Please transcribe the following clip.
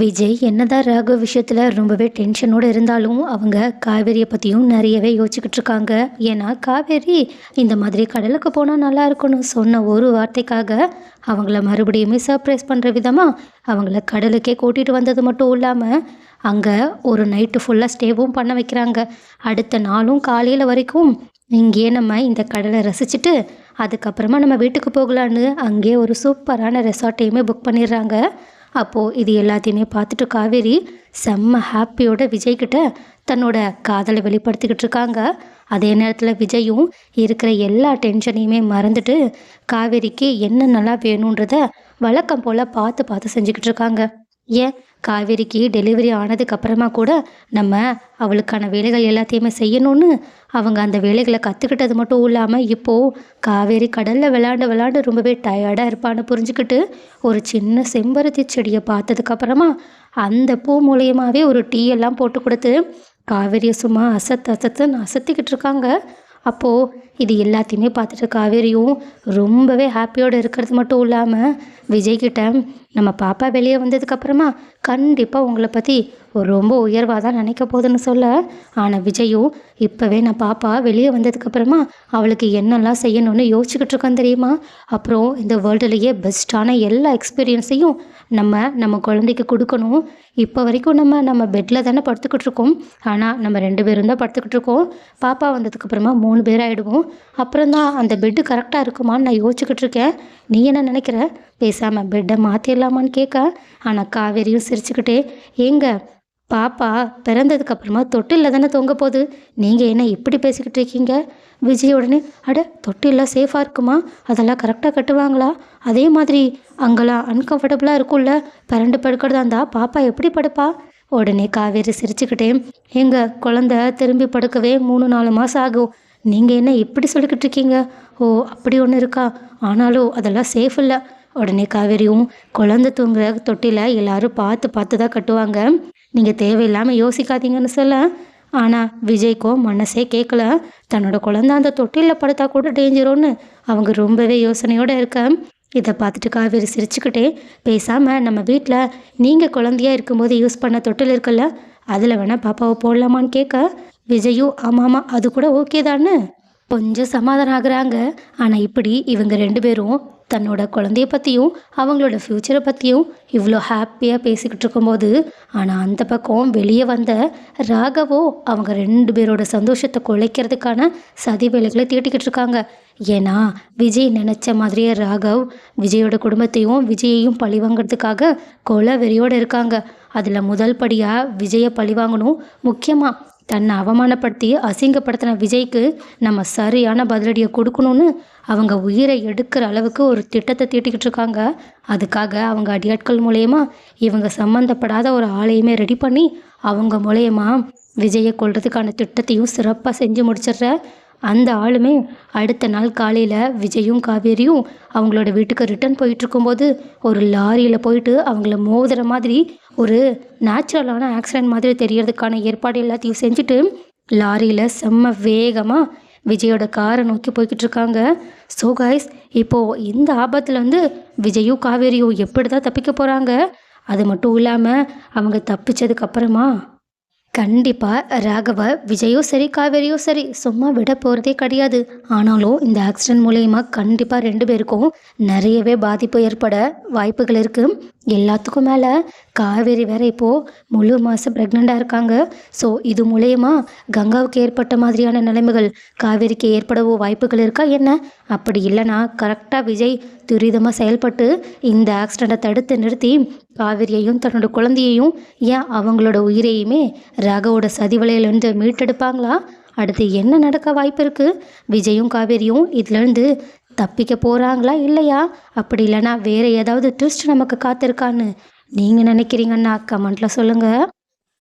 விஜய் என்னதான் ராகு விஷயத்தில் ரொம்பவே டென்ஷனோடு இருந்தாலும் அவங்க காவேரியை பற்றியும் நிறையவே யோசிச்சுக்கிட்டு இருக்காங்க. ஏன்னா காவேரி இந்த மாதிரி கடலுக்கு போனால் நல்லா இருக்கும்னு சொன்ன ஒரு வார்த்தைக்காக அவங்கள மறுபடியுமே சர்ப்ரைஸ் பண்ணுற விதமாக அவங்கள கடலுக்கே கூட்டிகிட்டு வந்தது மட்டும் இல்லாமல் அங்கே ஒரு நைட்டு ஃபுல்லாக ஸ்டேவும் பண்ண வைக்கிறாங்க. அடுத்த நாளும் காலையில் வரைக்கும் இங்கேயே நம்ம இந்த கடலை ரசிச்சுட்டு அதுக்கப்புறமா நம்ம வீட்டுக்கு போகலான்னு அங்கேயே ஒரு சூப்பரான ரெசார்ட்டையுமே புக் பண்ணிடுறாங்க. அப்போது இது எல்லாத்தையுமே பார்த்துட்டு காவேரி செம்ம ஹாப்பியோட விஜய்கிட்ட தன்னோட காதலை வெளிப்படுத்திக்கிட்டு இருக்காங்க. அதே நேரத்தில் விஜயும் இருக்கிற எல்லா டென்ஷனையுமே மறந்துட்டு காவேரிக்கு என்ன நல்லா வேணுன்றத வழக்கம் போல் பார்த்து பார்த்து செஞ்சுக்கிட்டு இருக்காங்க. ஏன் காவேரிக்கு டெலிவரி ஆனதுக்கப்புறமா கூட நம்ம அவளுக்கான வேலைகள் எல்லாத்தையுமே செய்யணும்னு அவங்க அந்த வேலைகளை கற்றுக்கிட்டது மட்டும் இல்லாமல் இப்போது காவேரி கடலில் விளாண்டு ரொம்பவே டயர்டாக இருப்பான்னு புரிஞ்சுக்கிட்டு ஒரு சின்ன செம்பருத்தி செடியை பார்த்ததுக்கப்புறமா அந்த பூ மூலியமாகவே ஒரு டீ எல்லாம் போட்டு கொடுத்து காவேரியை சும்மா அசத்துன்னு அசத்திக்கிட்டு இருக்காங்க. அப்போது இது எல்லாத்தையுமே பார்த்துட்டு காவேரியும் ரொம்பவே ஹாப்பியோடு இருக்கிறது மட்டும் இல்லாமல் விஜய்கிட்ட நம்ம பாப்பா வெளியே வந்ததுக்கப்புறமா கண்டிப்பாக உங்களை பற்றி ரொம்ப உயர்வாக தான் நினைக்க போகுதுன்னு சொல்ல, ஆனால் விஜயும் இப்போவே நான் பாப்பா வெளியே வந்ததுக்கப்புறமா அவளுக்கு என்னெல்லாம் செய்யணும்னு யோசிச்சுக்கிட்டு இருக்கேன் தெரியுமா. அப்புறம் இந்த வேர்ல்டுலேயே பெஸ்ட்டான எல்லா எக்ஸ்பீரியன்ஸையும் நம்ம குழந்தைக்கு கொடுக்கணும். இப்போ வரைக்கும் நம்ம பெட்டில் தானே படுத்துக்கிட்டு இருக்கோம். ஆனால் நம்ம 2 பேரும் தான் படுத்துக்கிட்டு இருக்கோம். பாப்பா வந்ததுக்கப்புறமா 3 பேர் ஆகிடுவோம். அப்புறம்தான் அந்த பெட்டு கரெக்டாக இருக்குமான்னு நான் யோசிச்சுக்கிட்டு இருக்கேன். நீ என்ன நினைக்கிற? பேசாமல் பெட்டை மாற்றிடலாமான்னு கேட்க, ஆனால் காவேரியும் சிரிச்சுக்கிட்டே, ஏங்க பாப்பா பிறந்ததுக்கப்புறமா தொட்டிலில் தானே தொங்க போகுது, நீங்கள் என்ன இப்படி பேசிக்கிட்டு இருக்கீங்க? விஜய் உடனே, அட தொட்டிலில் சேஃபாக இருக்குமா? அதெல்லாம் கரெக்டாக கட்டுவாங்களா? அதே மாதிரி அங்கெல்லாம் அன்கம்ஃபர்டபுளாக இருக்கும்ல, பரண்டு படுக்கிறதா இருந்தால் பாப்பா எப்படி படுப்பா? உடனே காவேரி சிரிச்சுக்கிட்டே, எங்கள் குழந்த திரும்பி படுக்கவே 3-4 மாதம் ஆகும். நீங்கள் என்ன இப்படி சொல்லிக்கிட்டு இருக்கீங்க? ஓ அப்படி ஒன்று இருக்கா? ஆனாலும் அதெல்லாம் சேஃப் இல்லை. உடனே காவேரியும், குழந்தை தூங்குற தொட்டியில் எல்லாரும் பார்த்து பார்த்து தான் கட்டுவாங்க, நீங்கள் தேவையில்லாமல் யோசிக்காதீங்கன்னு சொல்ல, ஆனால் விஜய்க்கோ மனசே கேட்கல. தன்னோட குழந்தை அந்த தொட்டிலில் படுத்தா கூட டேஞ்சரோன்னு அவங்க ரொம்பவே யோசனையோடு இருக்க, இதை பார்த்துட்டு காவேரி சிரிச்சுக்கிட்டே, பேசாமல் நம்ம வீட்டில் நீங்கள் குழந்தையாக இருக்கும்போது யூஸ் பண்ண தொட்டில் இருக்குல்ல, அதில் வேணால் பாப்பாவை போடலாமான்னு கேட்க, விஜயும் ஆமாம் அது கூட ஓகே தானே கொஞ்சம் சமாதானம் ஆகுறாங்க. ஆனால் இப்படி இவங்க 2 பேரும் தன்னோட குழந்தைய பற்றியும் அவங்களோட ஃப்யூச்சரை பற்றியும் இவ்வளோ ஹாப்பியாக பேசிக்கிட்டு இருக்கும்போது, ஆனால் அந்த பக்கம் வெளியே வந்த ராகவோ அவங்க 2 பேரோட சந்தோஷத்தை குலைக்கிறதுக்கான சதி வேலைகளை தீட்டிக்கிட்டு இருக்காங்க. ஏன்னா விஜய் நினச்ச மாதிரியே ராகவ் விஜயோட குடும்பத்தையும் விஜயையும் பழிவாங்கிறதுக்காக கொலை வெறியோடு இருக்காங்க. அதில் முதல் படியாக விஜயை பழிவாங்கணும். முக்கியமாக தன்னை அவமானப்படுத்தி அசிங்கப்படுத்தின விஜய்க்கு நம்ம சரியான பதிலடியை கொடுக்கணும்னு அவங்க உயிரை எடுக்கிற அளவுக்கு ஒரு திட்டத்தை தீட்டிக்கிட்டு இருக்காங்க. அதுக்காக அவங்க அடியாட்கள் மூலயமா இவங்க சம்மந்தப்படாத ஒரு ஆளையுமே ரெடி பண்ணி அவங்க மூலயமா விஜயை கொல்றதுக்கான திட்டத்தையும் சிறப்பாக செஞ்சு முடிச்சிடுற அந்த ஆளுமே அடுத்த நாள் காலையில் விஜயும் காவேரியும் அவங்களோட வீட்டுக்கு ரிட்டர்ன் போயிட்டு இருக்கும்போது ஒரு லாரியில் போயிட்டு அவங்கள மோதுற மாதிரி ஒரு நேச்சுரலான ஆக்சிடென்ட் மாதிரி தெரியறதுக்கான ஏற்பாடு எல்லாத்தையும் செஞ்சுட்டு லாரியில் செம்ம வேகமாக விஜயோட காரை நோக்கி போய்கிட்டு இருக்காங்க. ஸோ காய்ஸ், இப்போது இந்த ஆபத்துலேருந்து விஜயும் காவேரியும் எப்படி தான் தப்பிக்க போகிறாங்க? அது மட்டும் இல்லாமல் அவங்க தப்பிச்சதுக்கப்புறமா கண்டிப்பாக ராகவ விஜயும் சரி காவேரியும் சரி சும்மா விட போகிறதே கிடையாது. ஆனாலும் இந்த ஆக்சிடென்ட் மூலயமா கண்டிப்பாக 2 பேருக்கும் நிறையவே பாதிப்பு ஏற்பட வாய்ப்புகள் இருக்குது. எல்லாத்துக்கும் மேலே காவேரி வேற இப்போது முழு மாதம் ப்ரெக்னெண்ட்டாக இருக்காங்க. ஸோ இது மூலயமா கங்காவுக்கு ஏற்பட்ட மாதிரியான நிலைமைகள் காவேரிக்கு ஏற்படவோ வாய்ப்புகள் இருக்கா என்ன? அப்படி இல்லைன்னா கரெக்டாக விஜய் துரிதமாக செயல்பட்டு இந்த ஆக்சிடெண்ட்டை தடுத்து நிறுத்தி காவேரியையும் தன்னோட குழந்தையையும் ஏன் அவங்களோட உயிரையுமே ராகவோட சதிவலையிலேருந்து மீட்டெடுப்பாங்களா? அடுத்து என்ன நடக்க வாய்ப்பு இருக்குது? விஜயும் காவேரியும் இதுலேருந்து தப்பிக்க போகிறாங்களா இல்லையா? அப்படி இல்லைனா வேறு ஏதாவது ட்விஸ்ட் நமக்கு காத்திருக்கான்னு நீங்கள் நினைக்கிறீங்கன்னா கமெண்ட்டில் சொல்லுங்கள்.